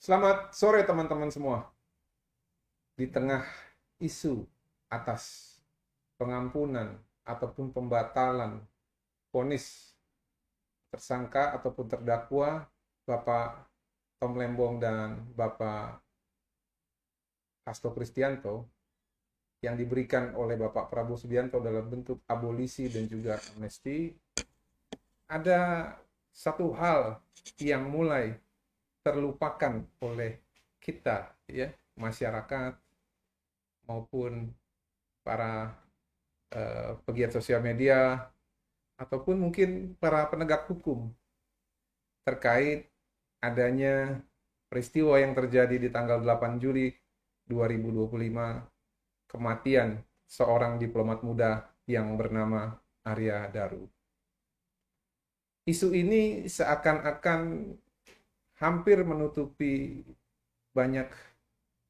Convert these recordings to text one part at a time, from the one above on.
Selamat sore teman-teman semua. Di tengah isu atas pengampunan ataupun pembatalan vonis tersangka ataupun terdakwa Bapak Tom Lembong dan Bapak Hasto Kristianto yang diberikan oleh Bapak Prabowo Subianto dalam bentuk abolisi dan juga amnesti, ada satu hal yang mulai terlupakan oleh kita, ya, masyarakat maupun para pegiat sosial media ataupun mungkin para penegak hukum terkait adanya peristiwa yang terjadi di tanggal 8 Juli 2025, kematian seorang diplomat muda yang bernama Arya Daru. Isu ini seakan-akan hampir menutupi banyak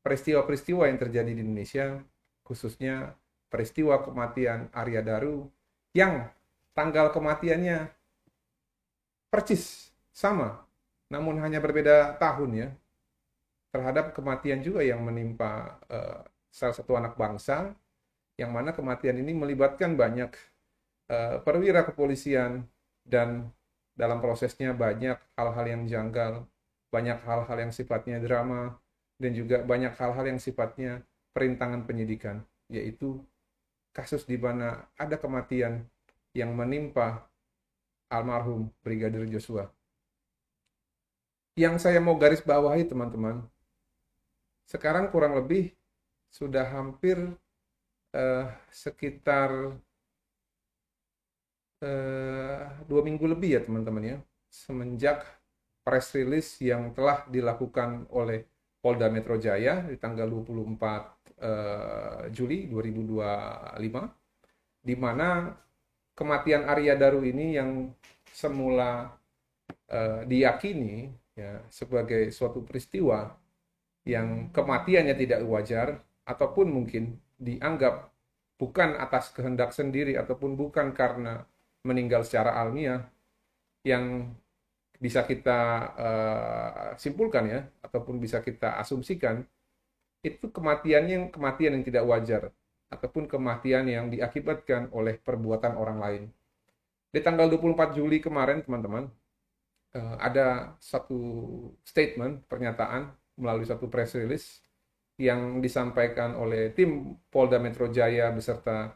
peristiwa-peristiwa yang terjadi di Indonesia, khususnya peristiwa kematian Arya Daru yang tanggal kematiannya persis sama, namun hanya berbeda tahun, ya, terhadap kematian juga yang menimpa salah satu anak bangsa, yang mana kematian ini melibatkan banyak perwira kepolisian dan dalam prosesnya banyak hal-hal yang janggal, banyak hal-hal yang sifatnya drama, dan juga banyak hal-hal yang sifatnya perintangan penyidikan, yaitu kasus di mana ada kematian yang menimpa almarhum Brigadir Joshua. Yang saya mau garis bawahi teman-teman, sekarang kurang lebih sudah hampir sekitar 2 minggu lebih, ya teman-teman, ya, semenjak press release yang telah dilakukan oleh Polda Metro Jaya di tanggal 24 Juli 2025, di mana kematian Arya Daru ini yang semula diyakini, ya, sebagai suatu peristiwa yang kematiannya tidak wajar ataupun mungkin dianggap bukan atas kehendak sendiri ataupun bukan karena meninggal secara alamiah, yang bisa kita simpulkan, ya, ataupun bisa kita asumsikan itu kematian yang tidak wajar ataupun kematian yang diakibatkan oleh perbuatan orang lain. Di tanggal 24 Juli kemarin, teman-teman, ada satu statement, pernyataan melalui satu press release yang disampaikan oleh tim Polda Metro Jaya beserta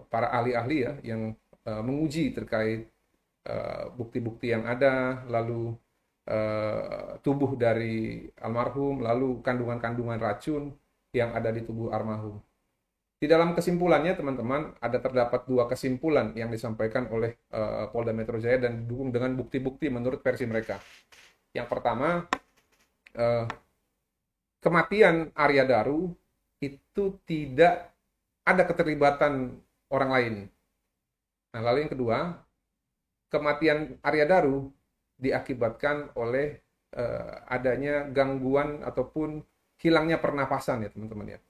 para ahli-ahli, ya, yang menguji terkait bukti-bukti yang ada, lalu tubuh dari almarhum, lalu kandungan-kandungan racun yang ada di tubuh almarhum. Di dalam kesimpulannya, teman-teman, ada terdapat dua kesimpulan yang disampaikan oleh Polda Metro Jaya dan didukung dengan bukti-bukti menurut versi mereka. Yang pertama, kematian Arya Daru itu tidak ada keterlibatan orang lain. Nah, lalu yang kedua, kematian Arya Daru diakibatkan oleh adanya gangguan ataupun hilangnya pernapasan, ya teman-teman, ya.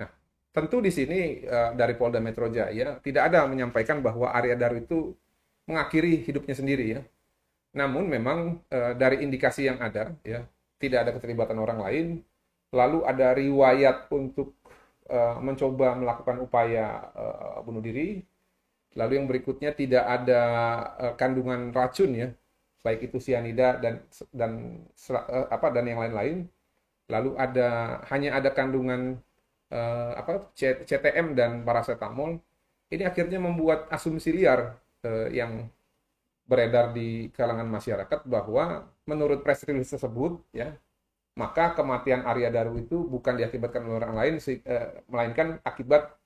Nah, tentu di sini dari Polda Metro Jaya tidak ada menyampaikan bahwa Arya Daru itu mengakhiri hidupnya sendiri, ya. Namun memang dari indikasi yang ada, ya, tidak ada keterlibatan orang lain. Lalu ada riwayat untuk mencoba melakukan upaya bunuh diri. Lalu yang berikutnya tidak ada kandungan racun, ya, baik itu sianida dan yang lain-lain. Lalu hanya ada kandungan CTM dan paracetamol. Ini akhirnya membuat asumsi liar yang beredar di kalangan masyarakat bahwa menurut press release tersebut, ya, maka kematian Arya Daru itu bukan diakibatkan oleh orang lain, melainkan akibat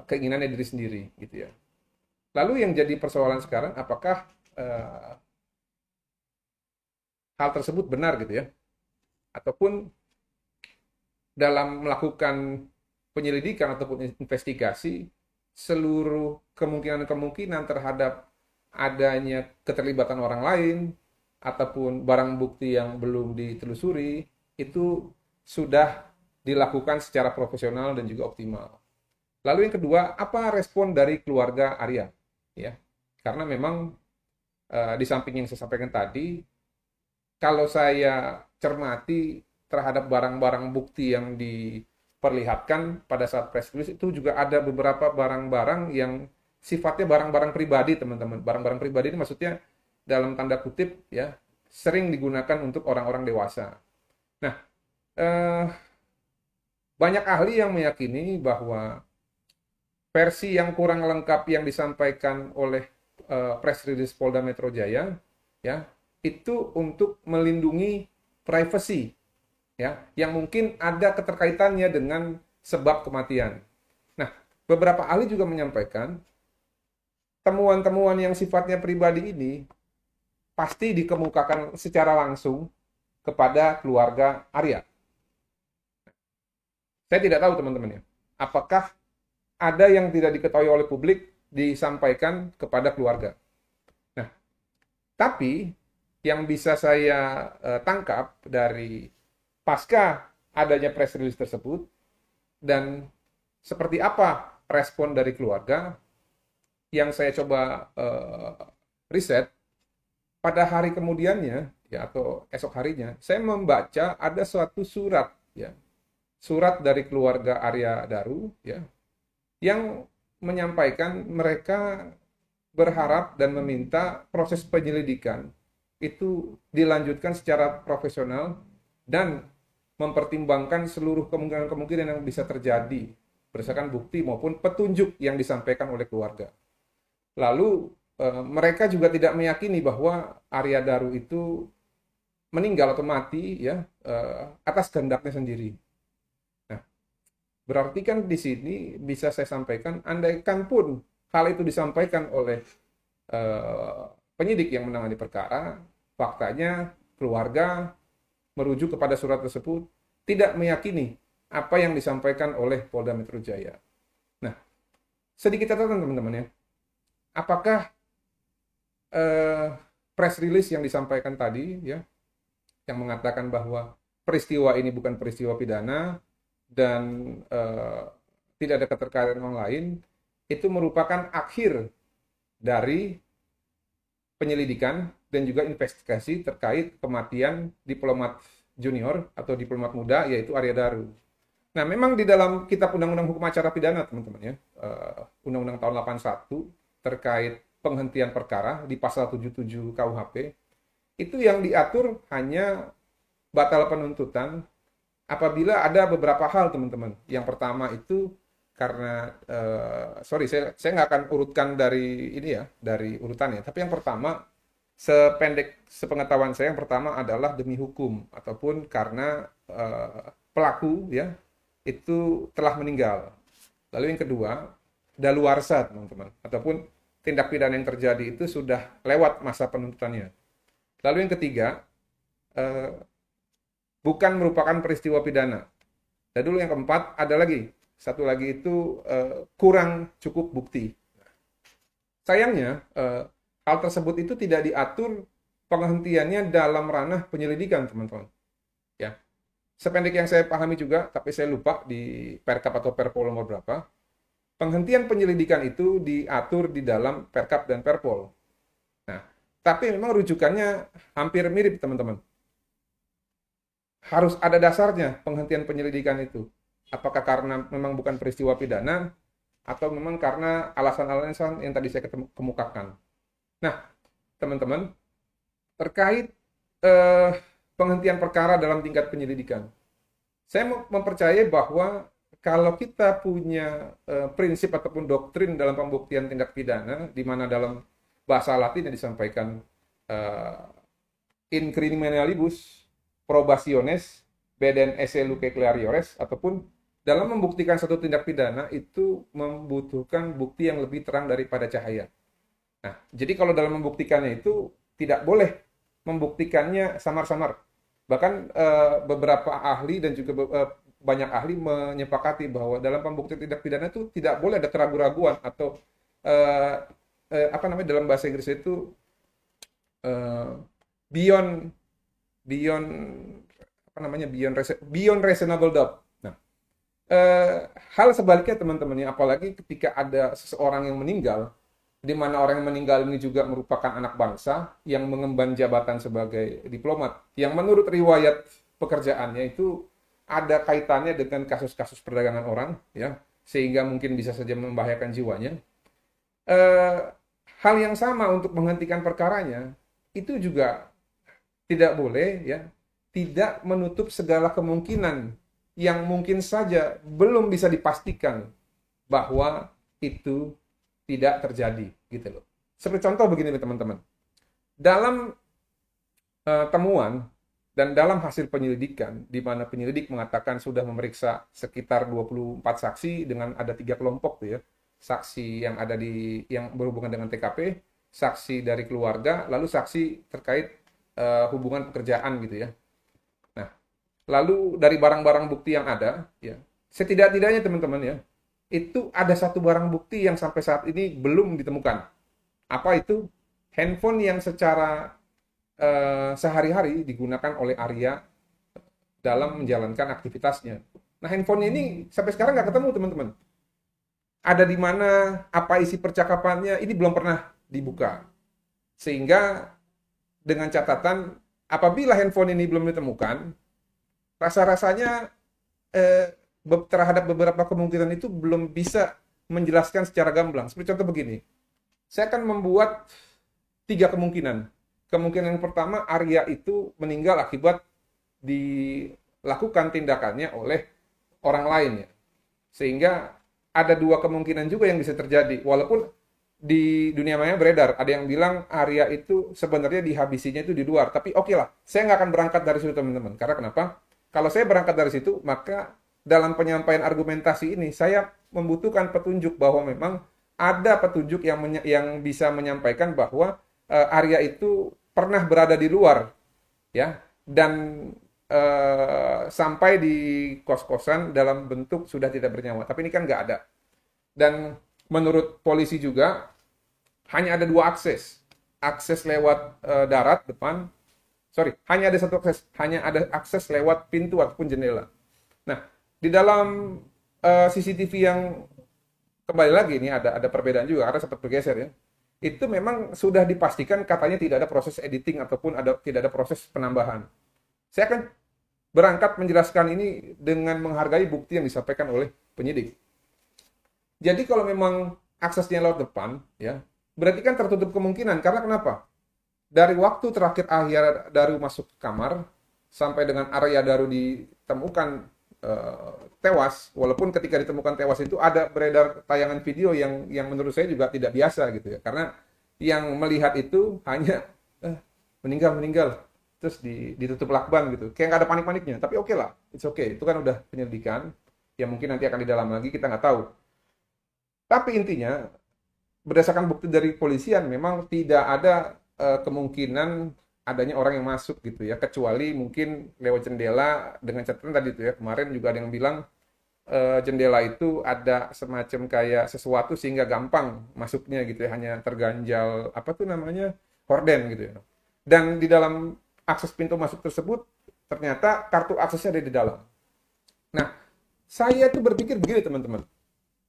keinginannya diri sendiri, gitu, ya. Lalu yang jadi persoalan sekarang, apakah hal tersebut benar, gitu, ya, ataupun dalam melakukan penyelidikan ataupun investigasi, seluruh kemungkinan-kemungkinan terhadap adanya keterlibatan orang lain ataupun barang bukti yang belum ditelusuri itu sudah dilakukan secara profesional dan juga optimal. Lalu yang kedua, apa respon dari keluarga Arya, ya? Karena memang di samping yang saya sampaikan tadi, kalau saya cermati terhadap barang-barang bukti yang diperlihatkan pada saat press release itu juga ada beberapa barang-barang yang sifatnya barang-barang pribadi, teman-teman. Barang-barang pribadi ini maksudnya dalam tanda kutip ya, sering digunakan untuk orang-orang dewasa. Nah, eh, banyak ahli yang meyakini bahwa versi yang kurang lengkap yang disampaikan oleh press release Polda Metro Jaya ya, itu untuk melindungi privacy ya, yang mungkin ada keterkaitannya dengan sebab kematian. Nah, beberapa ahli juga menyampaikan temuan-temuan yang sifatnya pribadi ini pasti dikemukakan secara langsung kepada keluarga Arya. Saya tidak tahu teman-teman ya, apakah ada yang tidak diketahui oleh publik disampaikan kepada keluarga. Nah, tapi yang bisa saya tangkap dari pasca adanya press release tersebut dan seperti apa respon dari keluarga yang saya coba riset pada hari kemudiannya ya atau esok harinya saya membaca ada suatu surat ya, surat dari keluarga Arya Daru ya, yang menyampaikan mereka berharap dan meminta proses penyelidikan itu dilanjutkan secara profesional dan mempertimbangkan seluruh kemungkinan-kemungkinan yang bisa terjadi berdasarkan bukti maupun petunjuk yang disampaikan oleh keluarga. Lalu mereka juga tidak meyakini bahwa Arya Daru itu meninggal atau mati ya atas kehendaknya sendiri. Nah, berarti kan di sini bisa saya sampaikan, andaikan pun hal itu disampaikan oleh penyidik yang menangani perkara, faktanya keluarga merujuk kepada surat tersebut tidak meyakini apa yang disampaikan oleh Polda Metro Jaya. Nah, sedikit catatan teman-teman ya. Apakah press release yang disampaikan tadi ya, yang mengatakan bahwa peristiwa ini bukan peristiwa pidana dan tidak ada keterkaitan orang lain, itu merupakan akhir dari penyelidikan dan juga investigasi terkait kematian diplomat junior atau diplomat muda yaitu Arya Daru. Nah, memang di dalam Kitab Undang-Undang Hukum Acara Pidana, teman-teman ya, Undang-Undang tahun 81 terkait penghentian perkara di pasal 77 KUHP, itu yang diatur hanya batal penuntutan apabila ada beberapa hal, teman-teman. Yang pertama itu karena saya nggak akan urutkan dari ini ya, dari urutannya. Tapi yang pertama, sepengetahuan saya, yang pertama adalah demi hukum ataupun karena pelaku ya itu telah meninggal. Lalu yang kedua, daluarsa, teman-teman, ataupun tindak pidana yang terjadi itu sudah lewat masa penuntutannya. Lalu yang ketiga, bukan merupakan peristiwa pidana. Dan dulu yang keempat, ada lagi. Satu lagi itu kurang cukup bukti. Sayangnya, hal tersebut itu tidak diatur penghentiannya dalam ranah penyelidikan, teman-teman. Ya. Sependek yang saya pahami juga, tapi saya lupa di Perkap atau Perpol nomor berapa, penghentian penyelidikan itu diatur di dalam Perkap dan Perpol. Nah, tapi memang rujukannya hampir mirip, teman-teman. Harus ada dasarnya penghentian penyelidikan itu. Apakah karena memang bukan peristiwa pidana, atau memang karena alasan-alasan yang tadi saya kemukakan. Nah, teman-teman, terkait penghentian perkara dalam tingkat penyelidikan, saya mempercayai bahwa kalau kita punya prinsip ataupun doktrin dalam pembuktian tindak pidana, di mana dalam bahasa Latin yang disampaikan in criminalibus probationes beden esse luce clariores, ataupun dalam membuktikan satu tindak pidana itu membutuhkan bukti yang lebih terang daripada cahaya. Nah, jadi kalau dalam membuktikannya itu tidak boleh membuktikannya samar-samar. Bahkan beberapa ahli dan juga banyak ahli menyepakati bahwa dalam pembuktian tindak pidana itu tidak boleh ada keraguan-raguan atau dalam bahasa Inggris itu beyond beyond beyond reasonable doubt. Nah, hal sebaliknya, teman-teman, apalagi ketika ada seseorang yang meninggal di mana orang yang meninggal ini juga merupakan anak bangsa yang mengemban jabatan sebagai diplomat, yang menurut riwayat pekerjaannya itu ada kaitannya dengan kasus-kasus perdagangan orang, ya, sehingga mungkin bisa saja membahayakan jiwanya. Eh, Hal yang sama untuk menghentikan perkaranya itu juga tidak boleh, ya, tidak menutup segala kemungkinan yang mungkin saja belum bisa dipastikan bahwa itu tidak terjadi, gitu loh. Seperti contoh begini teman-teman, dalam temuan dan dalam hasil penyelidikan di mana penyelidik mengatakan sudah memeriksa sekitar 24 saksi dengan ada 3 kelompok tuh, ya. Saksi yang ada yang berhubungan dengan TKP, saksi dari keluarga, lalu saksi terkait hubungan pekerjaan gitu, ya. Nah, lalu dari barang-barang bukti yang ada, ya, setidak-tidaknya teman-teman, ya, itu ada satu barang bukti yang sampai saat ini belum ditemukan. Apa itu? Handphone yang secara sehari-hari digunakan oleh Arya dalam menjalankan aktivitasnya. Nah, handphone ini sampai sekarang nggak ketemu, teman-teman. Ada di mana, apa isi percakapannya, ini belum pernah dibuka. Sehingga dengan catatan, apabila handphone ini belum ditemukan, rasa-rasanya terhadap beberapa kemungkinan itu belum bisa menjelaskan secara gamblang. Seperti contoh begini, saya akan membuat 3 kemungkinan. Kemungkinan yang pertama, Arya itu meninggal akibat dilakukan tindakannya oleh orang lain, ya. Sehingga ada 2 kemungkinan juga yang bisa terjadi. Walaupun di dunia maya beredar, ada yang bilang Arya itu sebenarnya dihabisinya itu di luar. Tapi oke lah, saya nggak akan berangkat dari situ, teman-teman. Karena kenapa? Kalau saya berangkat dari situ, maka dalam penyampaian argumentasi ini, saya membutuhkan petunjuk bahwa memang ada petunjuk yang bisa menyampaikan bahwa Arya itu pernah berada di luar, ya, dan sampai di kos-kosan dalam bentuk sudah tidak bernyawa. Tapi ini kan nggak ada. Dan menurut polisi juga hanya ada 2 akses. Akses lewat darat depan. Sorry, hanya ada 1 akses. Hanya ada akses lewat pintu ataupun jendela. Nah, di dalam CCTV yang kembali lagi ini ada perbedaan juga karena sempat bergeser, ya. Itu memang sudah dipastikan katanya tidak ada proses editing ataupun tidak ada proses penambahan. Saya akan berangkat menjelaskan ini dengan menghargai bukti yang disampaikan oleh penyidik. Jadi kalau memang aksesnya lewat depan, ya, berarti kan tertutup kemungkinan. Karena kenapa? Dari waktu terakhir Arya Daru masuk ke kamar sampai dengan Arya Daru ditemukan tewas, walaupun ketika ditemukan tewas itu ada beredar tayangan video yang menurut saya juga tidak biasa gitu, ya. Karena yang melihat itu hanya meninggal terus ditutup lakban gitu, kayak nggak ada panik-paniknya. Tapi oke lah, it's okay, itu kan udah penyelidikan, ya mungkin nanti akan didalam lagi, kita nggak tahu. Tapi intinya berdasarkan bukti dari polisian memang tidak ada kemungkinan adanya orang yang masuk gitu, ya, kecuali mungkin lewat jendela. Dengan catatan tadi itu, ya, kemarin juga ada yang bilang jendela itu ada semacam kayak sesuatu sehingga gampang masuknya gitu, ya, hanya terganjal apa tuh namanya, horden gitu, ya. Dan di dalam akses pintu masuk tersebut ternyata kartu aksesnya ada di dalam. Nah, saya tuh berpikir begini, teman-teman.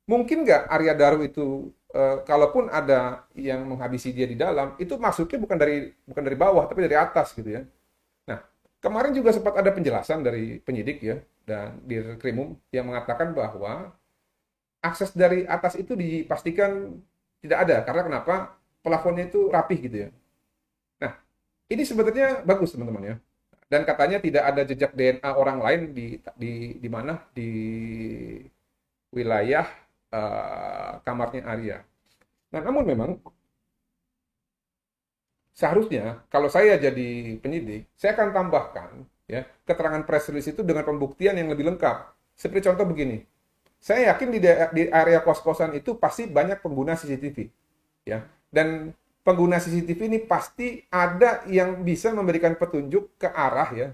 Mungkin nggak Arya Daru itu kalaupun ada yang menghabisi dia di dalam, itu masuknya bukan dari bawah tapi dari atas gitu, ya. Nah, kemarin juga sempat ada penjelasan dari penyidik, ya, dan di Krimum yang mengatakan bahwa akses dari atas itu dipastikan tidak ada. Karena kenapa? Plafonnya itu rapih gitu, ya. Nah, ini sebenarnya bagus, teman-teman, ya. Dan katanya tidak ada jejak DNA orang lain di mana di wilayah kamarnya Arya. Nah, namun memang seharusnya kalau saya jadi penyidik, saya akan tambahkan, ya, keterangan press release itu dengan pembuktian yang lebih lengkap. Seperti contoh begini, saya yakin di area kos-kosan itu pasti banyak pengguna CCTV, ya, dan pengguna CCTV ini pasti ada yang bisa memberikan petunjuk ke arah, ya,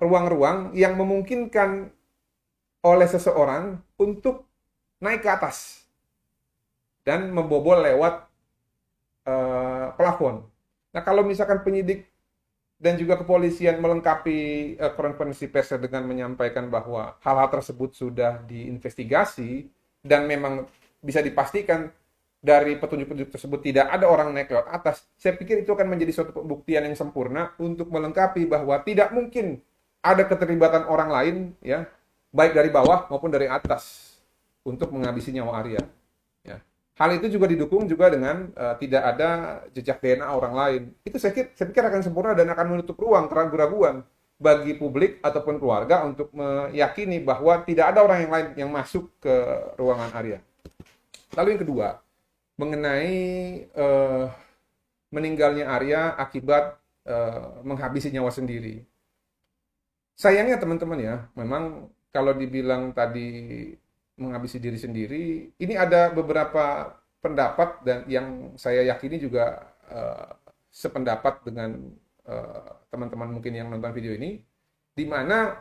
ruang-ruang yang memungkinkan oleh seseorang untuk naik ke atas dan membobol lewat plafon. Nah, kalau misalkan penyidik dan juga kepolisian melengkapi konferensi pers dengan menyampaikan bahwa hal-hal tersebut sudah diinvestigasi dan memang bisa dipastikan dari petunjuk-petunjuk tersebut tidak ada orang naik lewat atas, saya pikir itu akan menjadi suatu pembuktian yang sempurna untuk melengkapi bahwa tidak mungkin ada keterlibatan orang lain, ya, baik dari bawah maupun dari atas untuk menghabisi nyawa Arya. Ya. Hal itu juga didukung juga dengan tidak ada jejak DNA orang lain. Itu saya pikir akan sempurna dan akan menutup ruang keraguan-keraguan bagi publik ataupun keluarga untuk meyakini bahwa tidak ada orang yang lain yang masuk ke ruangan Arya. Lalu yang kedua, mengenai meninggalnya Arya akibat menghabisi nyawa sendiri. Sayangnya teman-teman ya, memang kalau dibilang tadi menghabisi diri sendiri, ini ada beberapa pendapat dan yang saya yakini juga sependapat dengan teman-teman mungkin yang nonton video ini, di mana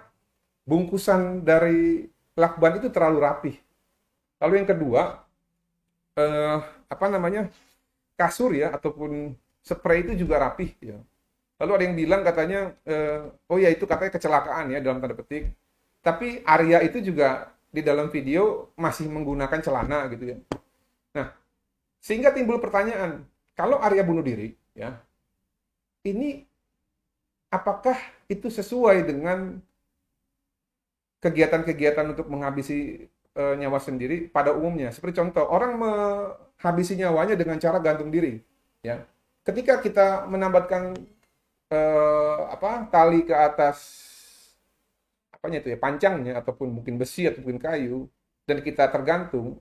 bungkusan dari lakban itu terlalu rapih. Lalu yang kedua, kasur ya ataupun spray itu juga rapih ya. Lalu ada yang bilang katanya, oh ya itu katanya kecelakaan ya dalam tanda petik. Tapi Arya itu juga di dalam video masih menggunakan celana gitu ya. Nah, sehingga timbul pertanyaan, kalau Arya bunuh diri ya, ini apakah itu sesuai dengan kegiatan-kegiatan untuk menghabisi nyawa sendiri pada umumnya? Seperti contoh, orang menghabisi nyawanya dengan cara gantung diri. Ya, ketika kita menambatkan tali ke atas pancangnya ataupun mungkin besi ataupun kayu dan kita tergantung,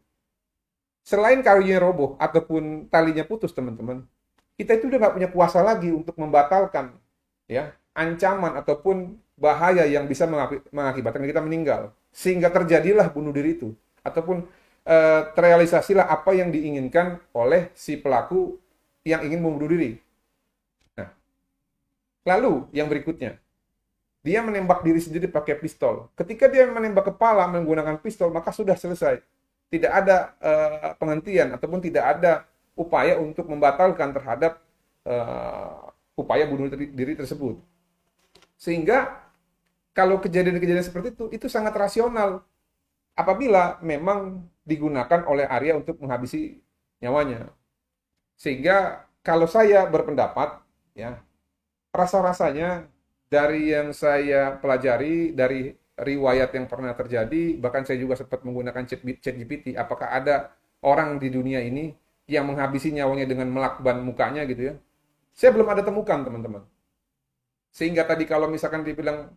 selain kayunya roboh ataupun talinya putus teman-teman, kita itu udah nggak punya kuasa lagi untuk membatalkan ya ancaman ataupun bahaya yang bisa mengakibatkan kita meninggal, sehingga terjadilah bunuh diri itu ataupun terrealisasilah apa yang diinginkan oleh si pelaku yang ingin membunuh diri. Nah, lalu yang berikutnya, dia menembak diri sendiri pakai pistol. Ketika dia menembak kepala menggunakan pistol, maka sudah selesai. Tidak ada penghentian ataupun tidak ada upaya untuk membatalkan terhadap upaya bunuh diri tersebut. Sehingga kalau kejadian-kejadian seperti itu sangat rasional apabila memang digunakan oleh Arya untuk menghabisi nyawanya. Sehingga kalau saya berpendapat, ya, rasa-rasanya dari yang saya pelajari, dari riwayat yang pernah terjadi, bahkan saya juga sempat menggunakan ChatGPT, apakah ada orang di dunia ini yang menghabisi nyawanya dengan melakban mukanya gitu ya. Saya belum ada temukan, teman-teman. Sehingga tadi kalau misalkan dibilang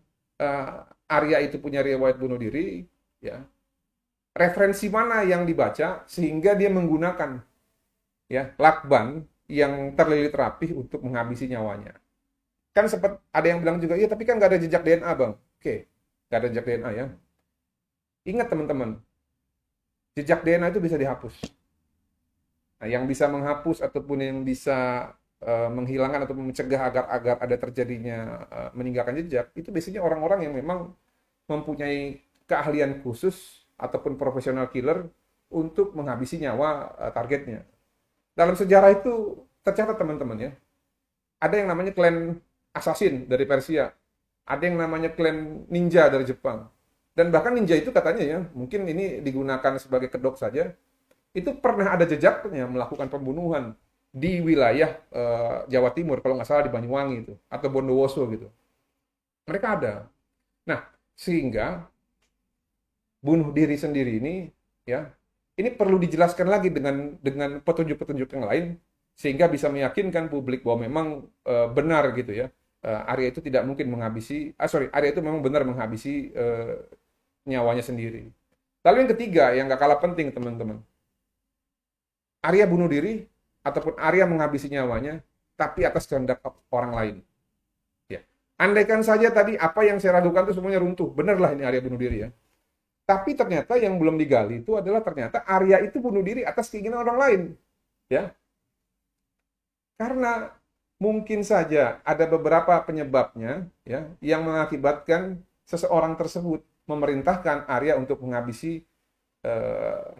Arya itu punya riwayat bunuh diri, ya, referensi mana yang dibaca sehingga dia menggunakan ya lakban yang terlilit rapih untuk menghabisi nyawanya. Kan sempat ada yang bilang juga, iya tapi kan nggak ada jejak DNA bang. Oke, nggak ada jejak DNA ya. Ingat teman-teman, jejak DNA itu bisa dihapus. Nah, yang bisa menghapus ataupun yang bisa menghilangkan atau mencegah agar ada terjadinya meninggalkan jejak, itu biasanya orang-orang yang memang mempunyai keahlian khusus ataupun profesional killer untuk menghabisi nyawa targetnya. Dalam sejarah itu tercatat teman-teman ya, ada yang namanya klan assassin dari Persia, ada yang namanya klan ninja dari Jepang, dan bahkan ninja itu katanya ya, mungkin ini digunakan sebagai kedok saja, itu pernah ada jejaknya melakukan pembunuhan di wilayah Jawa Timur, kalau nggak salah di Banyuwangi itu, atau Bondowoso gitu. Mereka ada. Nah, sehingga bunuh diri sendiri ini, ya, ini perlu dijelaskan lagi dengan petunjuk-petunjuk yang lain, sehingga bisa meyakinkan publik bahwa memang benar gitu ya. Arya itu tidak mungkin menghabisi, Arya itu memang benar menghabisi nyawanya sendiri. Lalu yang ketiga, yang nggak kalah penting teman-teman, Arya bunuh diri ataupun Arya menghabisi nyawanya, tapi atas kehendak orang lain. Ya. Andaikan saja tadi apa yang saya ragukan itu semuanya runtuh, benarlah ini Arya bunuh diri ya. Tapi ternyata yang belum digali itu adalah ternyata Arya itu bunuh diri atas keinginan orang lain. Ya. Karena mungkin saja ada beberapa penyebabnya ya yang mengakibatkan seseorang tersebut memerintahkan Arya untuk menghabisi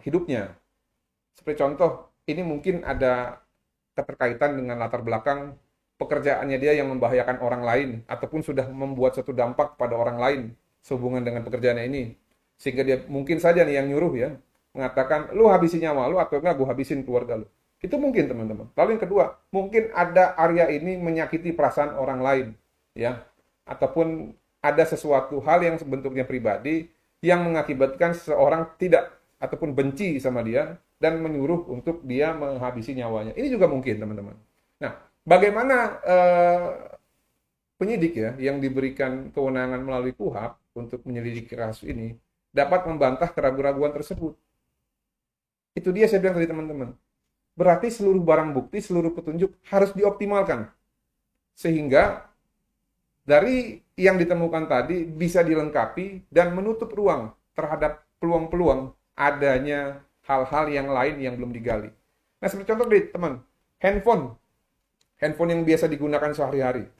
hidupnya. Seperti contoh, ini mungkin ada keterkaitan dengan latar belakang pekerjaannya dia yang membahayakan orang lain ataupun sudah membuat suatu dampak pada orang lain sehubungan dengan pekerjaannya ini. Sehingga dia mungkin saja nih yang nyuruh ya, mengatakan, lu habisin nyawa lu atau enggak gue habisin keluarga lu. Itu mungkin teman-teman. Lalu yang kedua, mungkin ada Arya ini menyakiti perasaan orang lain, ya, ataupun ada sesuatu hal yang bentuknya pribadi yang mengakibatkan seseorang tidak ataupun benci sama dia dan menyuruh untuk dia menghabisi nyawanya. Ini juga mungkin teman-teman. Nah, bagaimana penyidik ya yang diberikan kewenangan melalui KUHP untuk menyelidiki kasus ini dapat membantah keraguan-keraguan tersebut. Itu dia saya bilang tadi teman-teman. Berarti seluruh barang bukti, seluruh petunjuk harus dioptimalkan. Sehingga dari yang ditemukan tadi bisa dilengkapi dan menutup ruang terhadap peluang-peluang adanya hal-hal yang lain yang belum digali. Nah, seperti contoh deh, teman, handphone yang biasa digunakan sehari-hari.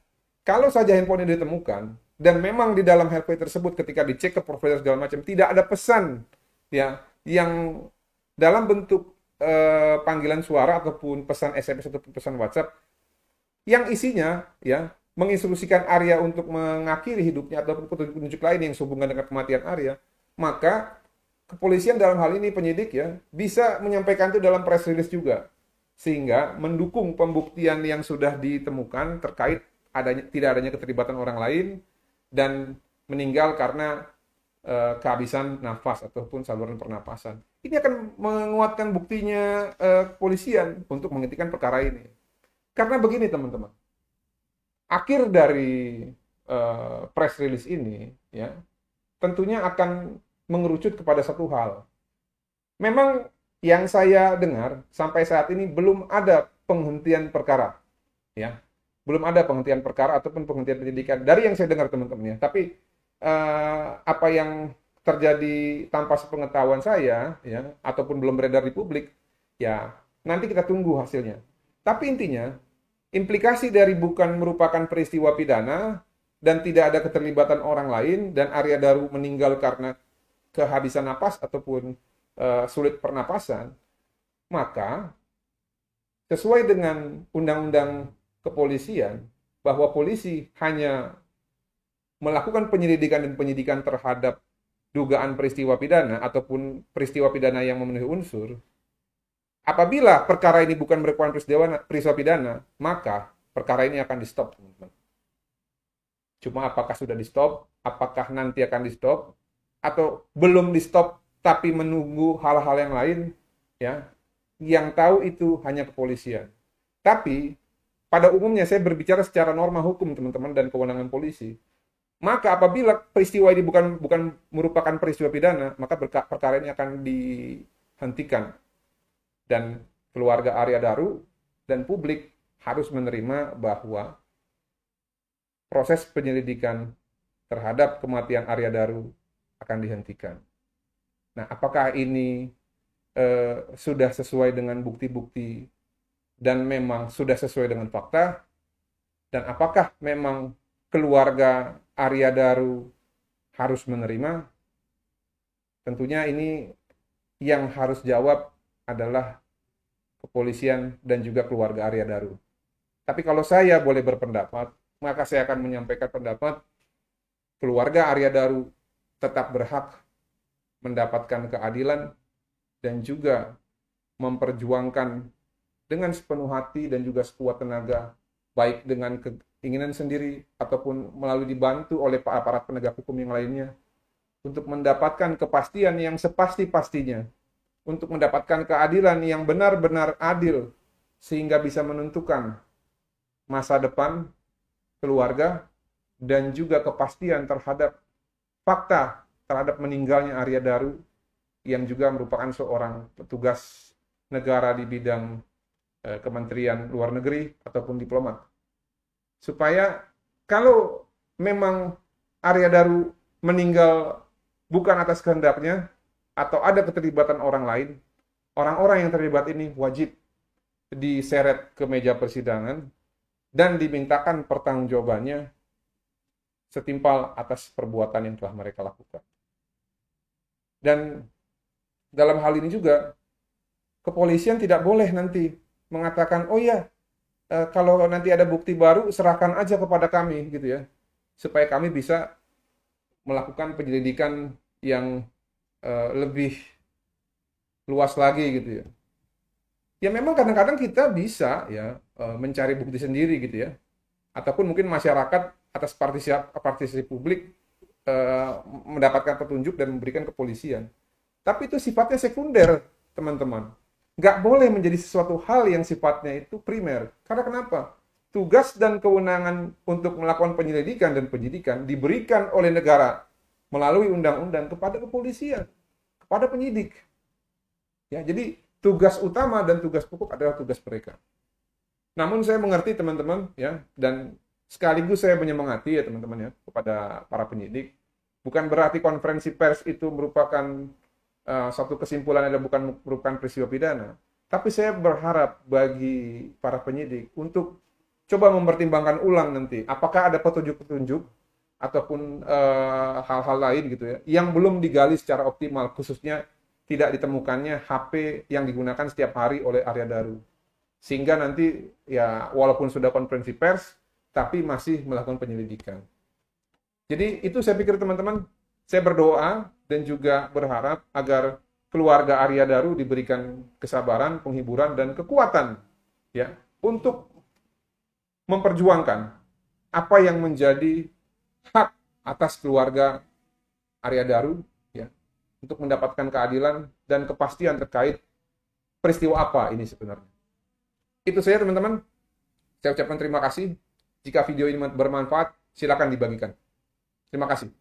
Kalau saja handphone yang ditemukan dan memang di dalam handphone tersebut ketika dicek ke provider segala macam tidak ada pesan ya yang dalam bentuk panggilan suara ataupun pesan SMS ataupun pesan WhatsApp yang isinya ya menginstruksikan Arya untuk mengakhiri hidupnya ataupun petunjuk-petunjuk lain yang sehubungan dengan kematian Arya, maka kepolisian dalam hal ini penyidik ya bisa menyampaikan itu dalam press release juga, sehingga mendukung pembuktian yang sudah ditemukan terkait tidak adanya keterlibatan orang lain dan meninggal karena kehabisan nafas ataupun saluran pernapasan. Ini akan menguatkan buktinya kepolisian untuk menghentikan perkara ini. Karena begini teman-teman, akhir dari press release ini ya tentunya akan mengerucut kepada satu hal. Memang yang saya dengar sampai saat ini belum ada penghentian perkara, ya, belum ada penghentian perkara ataupun penghentian penyidikan dari yang saya dengar teman-teman ya. Tapi apa yang terjadi tanpa sepengetahuan saya ya ataupun belum beredar di publik ya nanti kita tunggu hasilnya. Tapi intinya implikasi dari bukan merupakan peristiwa pidana dan tidak ada keterlibatan orang lain dan Arya Daru meninggal karena kehabisan napas ataupun sulit pernapasan, maka sesuai dengan undang-undang kepolisian bahwa polisi hanya melakukan penyelidikan dan penyidikan terhadap dugaan peristiwa pidana ataupun peristiwa pidana yang memenuhi unsur. Apabila perkara ini bukan merupakan peristiwa pidana, maka perkara ini akan di-stop, teman-teman. Cuma apakah sudah di-stop, apakah nanti akan di-stop, atau belum di-stop tapi menunggu hal-hal yang lain, ya, yang tahu itu hanya kepolisian. Tapi pada umumnya saya berbicara secara norma hukum, teman-teman, dan kewenangan polisi. Maka apabila peristiwa ini bukan merupakan peristiwa pidana, maka perkara ini akan dihentikan. Dan keluarga Arya Daru dan publik harus menerima bahwa proses penyelidikan terhadap kematian Arya Daru akan dihentikan. Nah, apakah ini sudah sesuai dengan bukti-bukti dan memang sudah sesuai dengan fakta? Dan apakah memang keluarga Arya Daru harus menerima? Tentunya ini yang harus jawab adalah kepolisian dan juga keluarga Arya Daru. Tapi kalau saya boleh berpendapat, maka saya akan menyampaikan pendapat keluarga Arya Daru tetap berhak mendapatkan keadilan dan juga memperjuangkan dengan sepenuh hati dan juga sekuat tenaga, baik dengan keinginan sendiri ataupun melalui dibantu oleh aparat penegak hukum yang lainnya, untuk mendapatkan kepastian yang sepasti-pastinya, untuk mendapatkan keadilan yang benar-benar adil, sehingga bisa menentukan masa depan keluarga dan juga kepastian terhadap fakta terhadap meninggalnya Arya Daru yang juga merupakan seorang petugas negara di bidang Kementerian Luar Negeri ataupun diplomat. Supaya kalau memang Arya Daru meninggal bukan atas kehendaknya atau ada keterlibatan orang lain, orang-orang yang terlibat ini wajib diseret ke meja persidangan dan dimintakan pertanggungjawabannya setimpal atas perbuatan yang telah mereka lakukan. Dan dalam hal ini juga kepolisian tidak boleh nanti mengatakan, oh ya, kalau nanti ada bukti baru serahkan aja kepada kami gitu ya, supaya kami bisa melakukan penyelidikan yang lebih luas lagi gitu ya. Ya memang kadang-kadang kita bisa ya mencari bukti sendiri gitu ya. Ataupun mungkin masyarakat atas partisipasi publik mendapatkan petunjuk dan memberikan kepolisian. Tapi itu sifatnya sekunder, teman-teman. Nggak boleh menjadi sesuatu hal yang sifatnya itu primer. Karena kenapa? Tugas dan kewenangan untuk melakukan penyelidikan dan penyidikan diberikan oleh negara melalui undang-undang kepada kepolisian, kepada penyidik. Ya, jadi tugas utama dan tugas pokok adalah tugas mereka. Namun saya mengerti teman-teman ya, dan sekaligus saya menyemangati ya teman-teman ya kepada para penyidik. Bukan berarti konferensi pers itu merupakan satu kesimpulan dan bukan merupakan peristiwa pidana. Tapi saya berharap bagi para penyidik untuk coba mempertimbangkan ulang nanti apakah ada petunjuk-petunjuk ataupun hal-hal lain gitu ya yang belum digali secara optimal, khususnya tidak ditemukannya HP yang digunakan setiap hari oleh Arya Daru. Sehingga nanti ya walaupun sudah konferensi pers, tapi masih melakukan penyelidikan. Jadi itu saya pikir teman-teman, saya berdoa dan juga berharap agar keluarga Arya Daru diberikan kesabaran, penghiburan, dan kekuatan ya untuk memperjuangkan apa yang menjadi hak atas keluarga Arya Daru ya untuk mendapatkan keadilan dan kepastian terkait peristiwa apa ini sebenarnya. Itu saja teman-teman. Saya ucapkan terima kasih. Jika video ini bermanfaat, silakan dibagikan. Terima kasih.